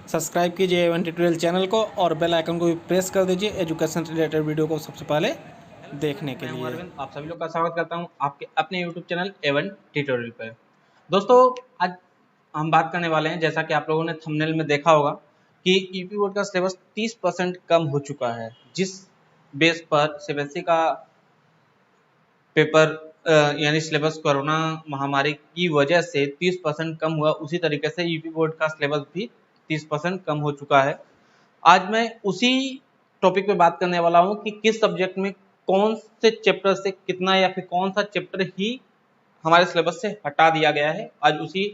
Subscribe कीजिए A1 tutorial channel को और बेल आइकन को भी प्रेस कर दीजिए एजुकेशन रिलेटेड वीडियो को सबसे पहले देखने के मैं हूं लिए। अरविंद, आप सभी लोग का स्वागत करता हूं आपके अपने YouTube चैनल A1 ट्यूटोरियल पर। दोस्तों, आज हम बात करने वाले हैं, जैसा कि आप लोगों ने थंबनेल में देखा होगा कि यूपी बोर्ड का सिलेबस 30% कम हो चुका है। जिस बेस पर सीबीएसई का पेपर यानी सिलेबस कोरोना महामारी की वजह से 30% कम हुआ, उसी तरीके से यूपी बोर्ड का सिलेबस भी 30% कम हो चुका है। आज मैं उसी टॉपिक पे बात करने वाला हूँ कि किस सब्जेक्ट में कौन से चैप्टर से कितना या फिर कौन सा चैप्टर ही हमारे सिलेबस से हटा दिया गया है। आज उसी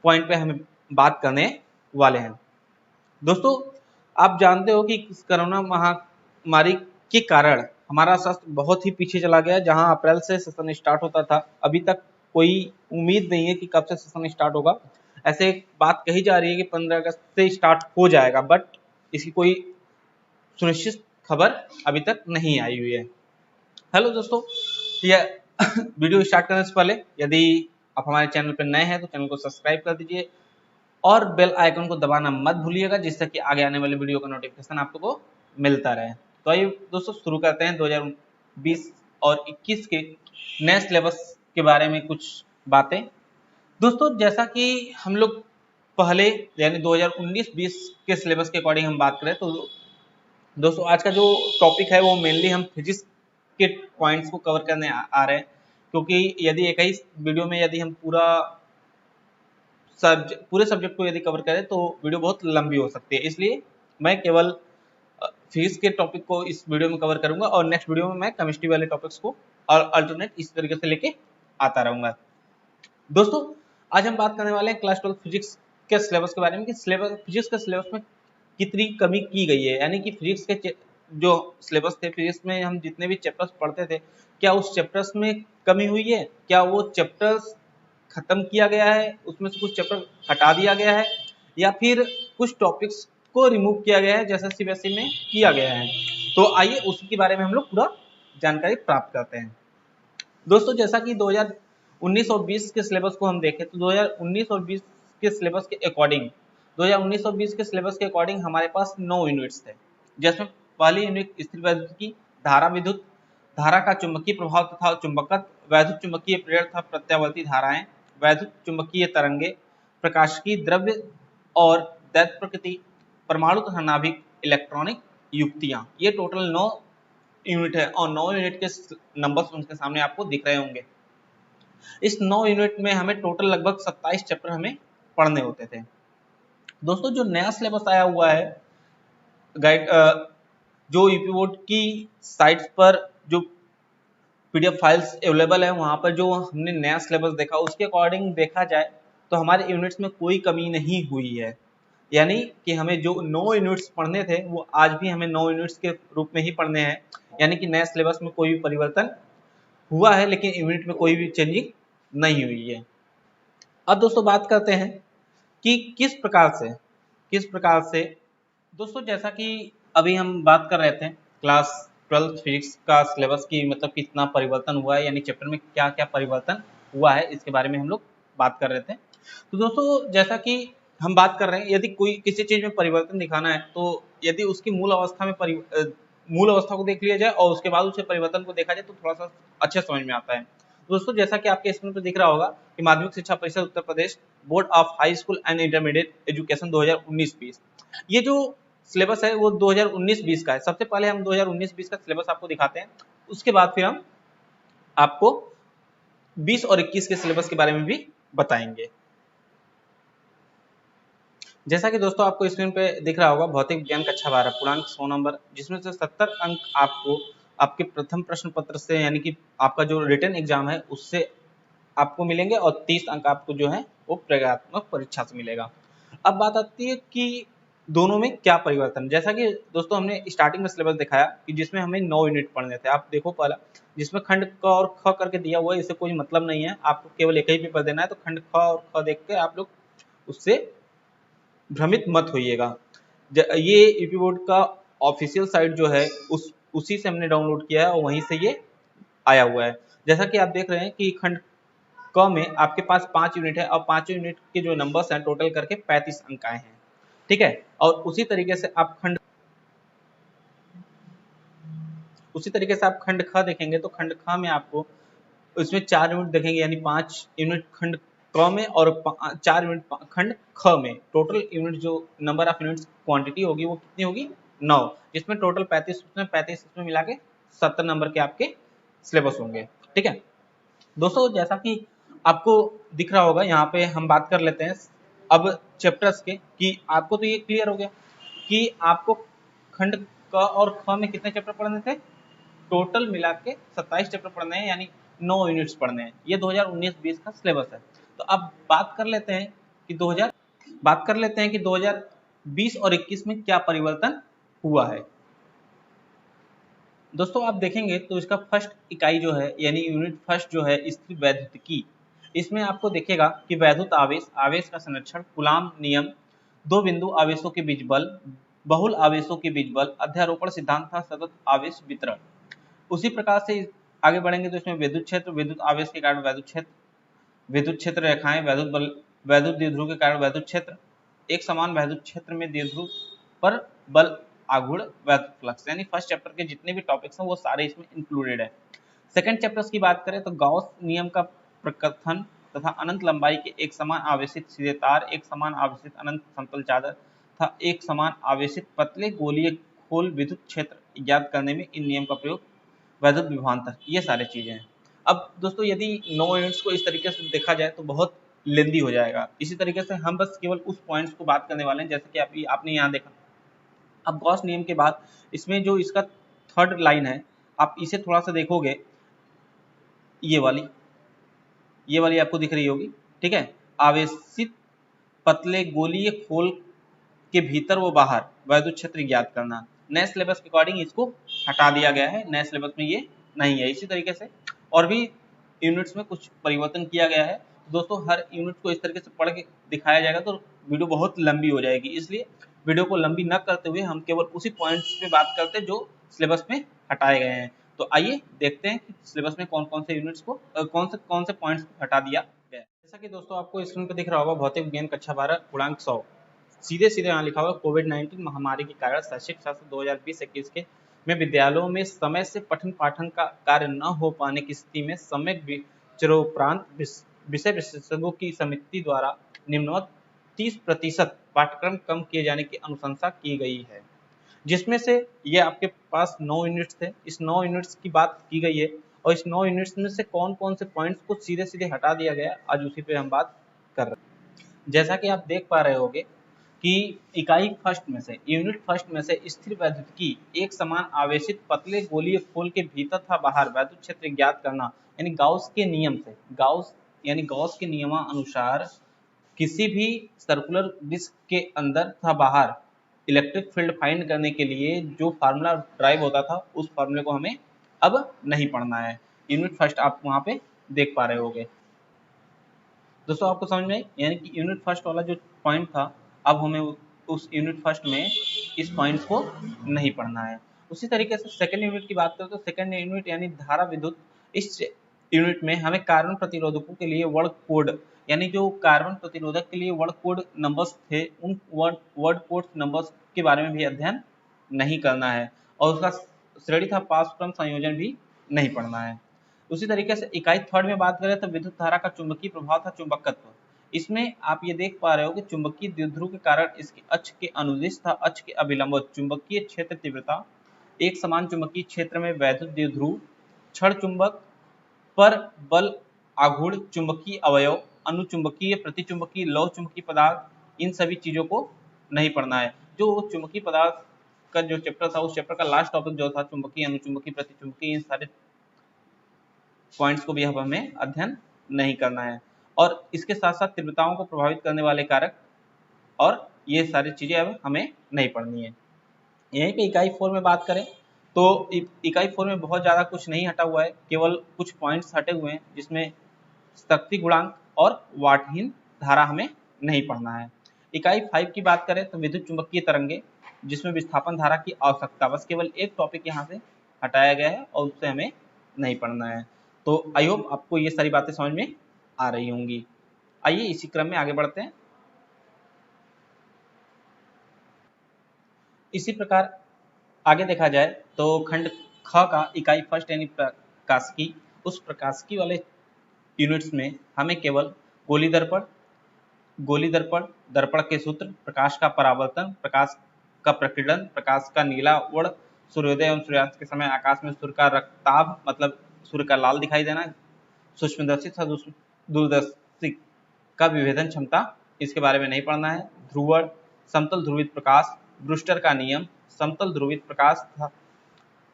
पॉइंट पे हम बात करने वाले हैं। दोस्तों, आप जानते हो कि इस कोरोना महामारी के कारण हमारा सत्र बहुत ही पीछे चला गया। जहां अप्रैल से सेशन स्टार्ट होता था, अभी तक कोई उम्मीद नहीं है कि कब से सेशन स्टार्ट होगा। ऐसे बात कही जा रही है कि 15 अगस्त से स्टार्ट हो जाएगा, बट इसकी कोई सुनिश्चित खबर अभी तक नहीं आई हुई है। हेलो दोस्तों, यह वीडियो स्टार्ट करने से पहले यदि आप हमारे चैनल पर नए हैं तो चैनल को सब्सक्राइब कर दीजिए और बेल आइकन को दबाना मत भूलिएगा, जिससे कि आगे आने वाली वीडियो का नोटिफिकेशन आपको मिलता रहे। तो आइए दोस्तों, शुरू करते हैं 2020 और 21 के नए सिलेबस के बारे में कुछ बातें। दोस्तों, जैसा कि हम लोग पहले यानी 2019-20 के सिलेबस के अकॉर्डिंग हम बात करें तो दोस्तों आज का जो टॉपिक है वो मेनली हम फिजिक्स के पॉइंट्स को कवर करने आ रहे हैं, क्योंकि यदि एक ही वीडियो में यदि हम पूरे सब्जेक्ट को यदि कवर करें तो वीडियो बहुत लंबी हो सकती है। इसलिए मैं केवल फिजिक्स के टॉपिक को इस वीडियो में कवर करूंगा और नेक्स्ट वीडियो में मैं केमिस्ट्री वाले टॉपिक्स को और अल्टरनेट इस तरीके से लेके आता रहूंगा। दोस्तों, आज हम बात करने वाले हैं क्लास 12 फिजिक्स के सिलेबस के बारे में कि फिजिक्स के सिलेबस में कितनी कमी की गई है। यानी कि फिजिक्स के जो सिलेबस थे, फिजिक्स में हम जितने भी चैप्टर्स पढ़ते थे, क्या उस चैप्टर्स में कमी हुई है, क्या वो चैप्टर्स खत्म किया गया है, उसमें से कुछ चैप्टर हटा दिया गया है, या फिर कुछ टॉपिक्स को रिमूव किया गया है जैसा सीबीएसई में किया गया है। तो आइए उसी के बारे में हम लोग पूरा जानकारी प्राप्त करते हैं। दोस्तों, जैसा कि 2019 और 20 के सिलेबस को हम देखें तो 2019 और 20 के सिलेबस के अकॉर्डिंग 2019 और 20 के सिलेबस के अकॉर्डिंग हमारे पास 9 यूनिट्स थे, जिसमें पहली यूनिट स्थिर वैद्युत की धारा विद्युत, धारा का चुंबकीय प्रभाव तथा चुंबकत्व, वैद्युत चुंबकीय प्रेरण तथा प्रत्यावर्ती धाराएं, वैद्युत चुंबकीय तरंगे, प्रकाशिकी द्रव्य और दैत्य प्रकृति, परमाणु तथा नाभिक, इलेक्ट्रॉनिक युक्तियां। ये टोटल 9 यूनिट है और 9 यूनिट के नंबर्स उनके सामने आपको दिख रहे होंगे। इस 9 यूनिट में हमें टोटल लगभग 27 चैप्टर हमें पढ़ने होते थे। दोस्तों, जो नया सिलेबस आया हुआ है गाइड, जो यूपी बोर्ड की साइट्स पर जो पीडीएफ फाइल्स अवेलेबल है, वहां पर जो हमने नया सिलेबस देखा उसके अकॉर्डिंग देखा जाए तो हमारे यूनिट्स में कोई कमी नहीं हुई है। यानी कि हमें जो 9 यूनिट्स पढ़ने थे वो आज भी हमें 9 यूनिट्स के रूप में ही पढ़ने हैं। यानी कि नए सिलेबस में कोई भी परिवर्तन हुआ है, लेकिन यूनिट में कोई भी चेंजिंग नहीं हुई है। अब दोस्तों बात करते हैं कि किस प्रकार से दोस्तों, जैसा कि अभी हम बात कर रहे थे क्लास 12 फिजिक्स का सिलेबस की, मतलब कितना परिवर्तन हुआ है, यानी चैप्टर में क्या क्या परिवर्तन हुआ है, इसके बारे में हम लोग बात कर रहे थे। तो दोस्तों, जैसा कि हम बात कर रहे हैं, यदि कोई किसी चीज में परिवर्तन दिखाना है तो यदि उसकी मूल अवस्था को देख लिया जाए और उसके बाद उसके परिवर्तन को देखा जाए तो थोड़ा सा अच्छे समझ में आता है। दोस्तों, जैसा कि आपके स्क्रीन पर दिख रहा होगा कि माध्यमिक शिक्षा परिषद Uttar Pradesh board of high school and intermediate education 2019-20, ये जो सिलेबस है वो 2019-20 का है। सबसे पहले हम 2019-20 का सिलेबस आपको दिखाते हैं, उसके बाद फिर हम आपको 20 और 21 के सिलेबस के बारे में भी बताएंगे। जैसा कि दोस्तों आपको स्क्रीन पे दिख रहा होगा, भौतिक विज्ञान कक्षा 12 पूर्णांक 100 नंबर, जिसमें से 70 अंक आपको आपके प्रथम प्रश्न पत्र से, यानी कि आपका जो रिटन एग्जाम है उससे आपको मिलेंगे और 30 अंक आपको जो है वो प्रयोगात्मक परीक्षा से मिलेगा। अब बात आती है कि दोनों में क्या परिवर्तन। जैसा कि दोस्तों हमने स्टार्टिंग में सिलेबस दिखाया कि जिसमें हमें 9 यूनिट पढ़ने थे। आप देखो पहला, जिसमें खंड क और ख करके दिया हुआ है, इससे कोई मतलब नहीं है, आपको केवल एक ही पेपर देना है, तो खंड ख और ख देख के आप लोग उससे भ्रमित मत होइएगा। ये यूपी बोर्ड का ऑफिशियल साइट जो है उसी से हमने डाउनलोड किया है और वहीं से ये आया हुआ है। जैसा कि आप देख रहे हैं कि खंड क में आपके पास 5 यूनिट है और 5 यूनिट के जो नंबर्स हैं टोटल करके 35 अंक आए हैं। ठीक है। और उसी तरीके से आप खंड ख देखेंगे तो खंड ख में आपको उसमें 4 यूनिट देखेंगे, यानी 5 यूनिट खंड क में और 4 यूनिट खंड ख में। टोटल यूनिट जो नंबर ऑफ यूनिट्स क्वांटिटी होगी वो कितनी होगी 9, जिसमें टोटल 35, उसमें 35 इसमें मिला के 70 नंबर के आपके सिलेबस होंगे। ठीक है दोस्तों, जैसा कि आपको दिख रहा होगा यहाँ पे हम बात कर लेते हैं अब चैप्टर्स के, कि आपको तो ये क्लियर हो गया कि आपको खंड क और ख में कितने चैप्टर पढ़ने थे, टोटल मिला के 27 चैप्टर पढ़ने हैं, यानी 9 यूनिट्स पढ़ने हैं। ये 2019-20 का सिलेबस है। तो अब बात कर लेते हैं कि 2020 और 21 में क्या परिवर्तन हुआ है। दोस्तों आप देखेंगे तो इसका फर्स्ट इकाई जो है, यानी यूनिट फर्स्ट जो है स्थिर वैद्युतिकी, इसमें आपको देखेगा कि वैद्युत आवेश, आवेश का संरक्षण, कूलाम नियम, दो बिंदु आवेशों के बीच बल, बहुल आवेशों के बीच बल, अध्यारोपण सिद्धांत था, सतत आवेश वितरण। उसी प्रकार से आगे बढ़ेंगे तो इसमें विद्युत क्षेत्र, विद्युत आवेश के कारण विद्युत क्षेत्र, विद्युत क्षेत्र रेखाएं, वैद्युत बल, वैद्युत द्विध्रुव के कारण वैद्युत क्षेत्र, एक समान वैद्युत क्षेत्र में द्विध्रुव पर बल आघूर्ण वैद्युत फ्लक्स। यानी फर्स्ट चैप्टर के जितने भी टॉपिक्स हैं वो सारे इसमें इंक्लूडेड है। सेकंड चैप्टर्स की बात करें तो गॉस नियम का प्रकथन तथा अनंत लंबाई के एक समान आवेशित सीधे तार, एक समान आवेशित अनंत समतल चादर तथा एक समान आवेशित पतले गोलीय खोल विद्युत क्षेत्र ज्ञात करने में इन नियम का प्रयोग, वैद्युत विभवांतर, ये सारी चीजें हैं। अब दोस्तों यदि 9 यूनिट्स को इस तरीके से देखा जाए तो बहुत लेंदी हो जाएगा। इसी तरीके से हम बस केवल उस पॉइंट्स को बात करने वाले हैं, जैसे कि आपने यहाँ देखा। अब गॉस नियम के बाद इसमें जो इसका थर्ड लाइन है, आप इसे थोड़ा सा देखोगे, ये वाली आपको दिख रही होगी। ठीक है, आवेशित पतले गोलीय खोल के भीतर व बाहर वैद्युत क्षेत्र ज्ञात करना। नए सिलेबस के अकॉर्डिंग इसको हटा दिया गया है, नए सिलेबस में ये नहीं है। इसी तरीके से और भी यूनिट्स में कुछ परिवर्तन किया गया है। दोस्तों हर यूनिट को इस तरीके से पढ़ के दिखाया जाएगा तो वीडियो बहुत लंबी हो जाएगी, इसलिए वीडियो को लंबी न करते हुए हम केवल उसी पॉइंट्स पे बात करते हैं जो सिलेबस में हटाए गए हैं। तो आइए देखते हैं कि सिलेबस में कौन कौन से यूनिट्स को कौन से पॉइंट्स को हटा दिया गया है। जैसा कि दोस्तों आपको स्क्रीन पर दिख रहा होगा, भौतिक विज्ञान कक्षा 12 पूर्णांक 100, सीधे यहाँ लिखा हुआ कोविड-19 महामारी के कारण शैक्षिक सत्र 2020-21 के में विद्यालयों में समय से पठन पाठन का कार्य न हो पाने की स्थिति में सम्यक विचारोपरांत विषय विशेषज्ञों की समिति द्वारा निम्नवत 30% पाठ्यक्रम कम किए जाने की अनुशंसा की गई है, जिसमें से ये आपके पास 9 यूनिट्स थे। इस 9 यूनिट्स की बात की गई है और इस 9 यूनिट्स में से कौन कौन से पॉइंट्स को सीधे हटा दिया गया, आज उसी पे हम बात कर रहे हैं। जैसा कि आप देख पा रहे होंगे कि इकाई फर्स्ट में से, यूनिट फर्स्ट में से स्थिर वैद्युतिकी, एक समान आवेशित पतले गोलीय खोल के भीतर तथा बाहर वैद्युत क्षेत्र ज्ञात करना, यानी गाउस के नियम से, गाउस के नियमानुसार किसी भी सर्कुलर डिस्क के अंदर तथा बाहर इलेक्ट्रिक फील्ड फाइंड करने के लिए जो फार्मूला ड्राइव होता था, उस फार्मूले को हमें अब नहीं पढ़ना है। यूनिट फर्स्ट आप वहां पे देख पा रहे होंगे। दोस्तों आपको समझ में आई, यानी कि यूनिट फर्स्ट वाला जो पॉइंट था, अब हमें उस यूनिट फर्स्ट में इस पॉइंट को नहीं पढ़ना है। उसी तरीके से सेकंड यूनिट की बात करें तो सेकंड यूनिट यानी धारा विद्युत, इस यूनिट में हमें कार्बन प्रतिरोधकों के लिए वर्ड कोड, यानी जो कार्बन प्रतिरोधक के लिए वर्ड कोड नंबर्स थे, उन वर्ड कोड नंबर्स के बारे में भी अध्ययन नहीं करना है और उसका श्रेणी था पाठ्यक्रम संयोजन भी नहीं पढ़ना है। उसी तरीके से इकाई थर्ड में बात करें तो विद्युत धारा का चुंबकीय प्रभाव था चुंबकत्व। इसमें आप ये देख पा रहे हो कि चुंबकीय द्विध्रुव के कारण इसके अक्ष के अनुदिश था अक्ष के अभिलंब चुंबकीय क्षेत्र तीव्रता, एक समान चुंबकीय क्षेत्र में वैद्युत द्विध्रुव, क्षण चुंबक पर बल आघूर्ण चुंबकीय अवयव, अनुचुंबकीय, प्रतिचुंबकीय, लौह चुंबकीय पदार्थ, इन सभी चीजों को नहीं पढ़ना है। जो चुंबकीय पदार्थ का जो चैप्टर था, उस चैप्टर का लास्ट टॉपिक जो था चुंबकीय, अनुचुंबकीय, प्रतिचुंबकीय, इन सारे पॉइंट्स को भी अब हमें अध्ययन नहीं करना है। और इसके साथ साथ तीव्रताओं को प्रभावित करने वाले कारक और ये सारी चीजें अब हमें नहीं पढ़नी है। यहीं पे इकाई 4 में बात करें तो इकाई 4 में बहुत ज्यादा कुछ नहीं हटा हुआ है, केवल कुछ पॉइंट्स हटे हुए हैं, जिसमें शक्ति गुणांक और वाटहीन धारा हमें नहीं पढ़ना है। इकाई 5 की बात करें तो विद्युत चुंबकीय तरंगे, जिसमें विस्थापन धारा की आवश्यकता, बस केवल एक टॉपिक यहाँ से हटाया गया है और उससे हमें नहीं पढ़ना है। तो आई होप आपको ये सारी बातें समझ में आ रही होंगी। आइए इसी क्रम में आगे बढ़ते हैं। इसी प्रकार आगे देखा जाए तो खंड ख का इकाई फर्स्ट यानी प्रकाशिकी, उस प्रकाशिकी वाले यूनिट्स में हमें केवल गोली दर्पण, दर्पण के सूत्र, प्रकाश का परावर्तन, प्रकाश का प्रकीर्णन, प्रकाश का नीलावर्ण, सूर्योदय एवं सूर्यास्त के समय आकाश में सूर्य का रक्ताभ मतलब सूर्य का लाल दिखाई देना, सूक्ष्मदर्शी तथा दूरदर्शी का विभेदन क्षमता, इसके बारे में नहीं पढ़ना है। ध्रुवण, समतल ध्रुवित प्रकाश, ब्रूस्टर का नियम, समतल ध्रुवित प्रकाश तथा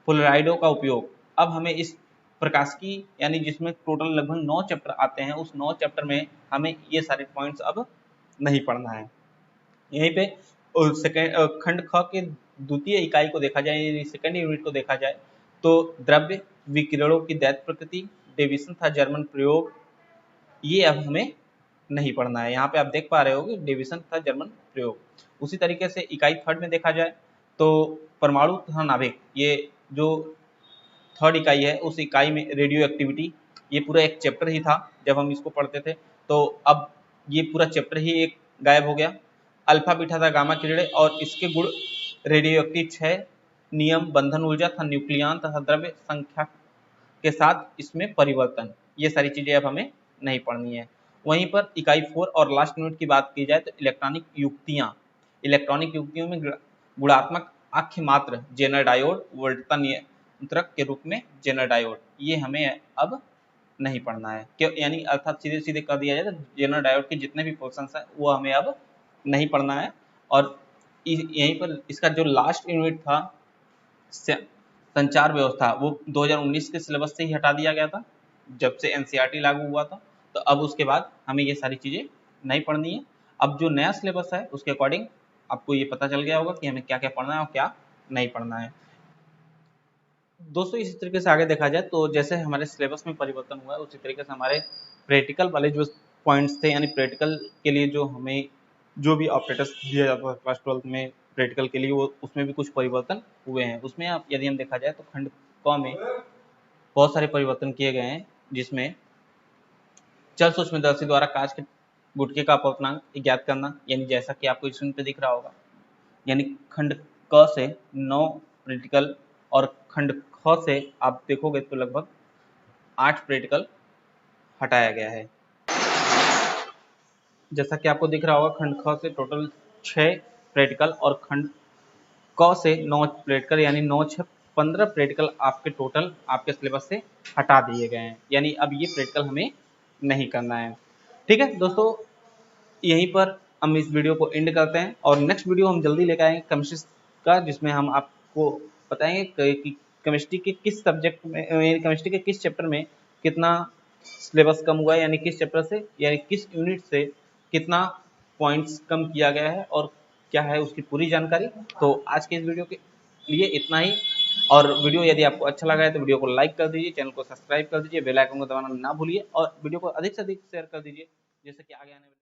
पोलराइडों का उपयोग। अब हमें इस प्रकाश की यानी जिसमें टोटल लगभग 9 चैप्टर आते हैं, उस 9 चैप्टर में हमें ये सारे पॉइंट्स अब नहीं पढ़ना है। यहीं पे खंड ख के द्वितीय इकाई को देखा जाए यानी सेकेंड यूनिट को देखा जाए तो द्रव्य विकिरणों की दैत्य प्रकृति, डेविसन था जर्मन प्रयोग, ये अब हमें नहीं पढ़ना है। यहाँ पे आप देख पा रहे हो कि डेविसन था जर्मन प्रयोग। उसी तरीके से इकाई थर्ड में देखा जाए तो परमाणु तथा नाभिक, ये जो थर्ड इकाई है उस इकाई में रेडियो एक्टिविटी, ये पूरा एक चैप्टर ही था जब हम इसको पढ़ते थे, तो अब ये पूरा चैप्टर ही एक गायब हो गया। अल्फा बीटा था गामा किरणें और इसके गुण, रेडियो एक्टिव 6 नियम, बंधन ऊर्जा था न्यूक्लियन तथा द्रव्य संख्या के साथ इसमें परिवर्तन, ये सारी चीजें अब हमें नहीं पढ़नी है। वहीं पर इकाई 4 और लास्ट यूनिट की बात की जाए तो इलेक्ट्रॉनिक युक्तियां, इलेक्ट्रॉनिक युक्तियों में गुणात्मक आख्य मात्र, जेनर डायोड, वोल्टता नियंत्रक के रूप में जेनर डायोड, ये हमें अब नहीं पढ़ना है। क्यों? यानी अर्थात सीधे सीधे कर दिया जाए तो जेनर डायोड के जितने भी पोर्शंस है वो हमें अब नहीं पढ़ना है। और यहीं पर इसका जो लास्ट यूनिट था संचार व्यवस्था, वो 2019 के सिलेबस से ही हटा दिया गया था जब से एनसीईआरटी लागू हुआ था, तो अब उसके बाद हमें ये सारी चीजें नहीं पढ़नी है। अब जो नया सिलेबस है उसके अकॉर्डिंग आपको ये पता चल गया होगा कि हमें क्या क्या पढ़ना है और क्या नहीं पढ़ना है। दोस्तों इसी तरीके से आगे देखा जाए तो जैसे हमारे सिलेबस में परिवर्तन हुआ है उसी तरीके से हमारे प्रैक्टिकल वाले जो पॉइंट्स थे, यानी प्रैक्टिकल के लिए जो हमें जो भी ऑपरेटर्स दिया जाता था क्लास 12 में प्रैक्टिकल के लिए, वो उसमें भी कुछ परिवर्तन हुए हैं। उसमें आप यदि हम देखा जाए तो खंड क में बहुत सारे परिवर्तन किए गए हैं, जिसमें चल सूक्ष्मदर्शी द्वारा कांच के गुटके का अपवर्तनांक ज्ञात करना, यानी जैसा कि आपको स्क्रीन पे दिख रहा होगा, यानी खंड क से 9 प्रैक्टिकल और खंड ख से आप देखोगे तो लगभग 8 प्रैक्टिकल हटाया गया है। जैसा कि आपको दिख रहा होगा खंड ख से टोटल 6 प्रैक्टिकल और खंड क से 9 प्रैक्टिकल, यानी 9 6 15 प्रैक्टिकल आपके टोटल आपके सिलेबस से हटा दिए गए हैं, यानी अब ये प्रैक्टिकल हमें नहीं करना है। ठीक है दोस्तों, यहीं पर हम इस वीडियो को एंड करते हैं और नेक्स्ट वीडियो हम जल्दी लेकर आएंगे केमिस्ट्री का, जिसमें हम आपको बताएंगे कि केमिस्ट्री के किस सब्जेक्ट में, केमिस्ट्री के किस चैप्टर में कितना सिलेबस कम हुआ है, यानी किस चैप्टर से यानी किस यूनिट से कितना पॉइंट्स कम किया गया है और क्या है उसकी पूरी जानकारी। तो आज के इस वीडियो के लिए इतना ही, और वीडियो यदि आपको अच्छा लगा है तो वीडियो को लाइक कर दीजिए, चैनल को सब्सक्राइब कर दीजिए, बेल आइकन को दबाना ना भूलिए और वीडियो को अधिक से अधिक शेयर कर दीजिए, जैसे कि आगे आने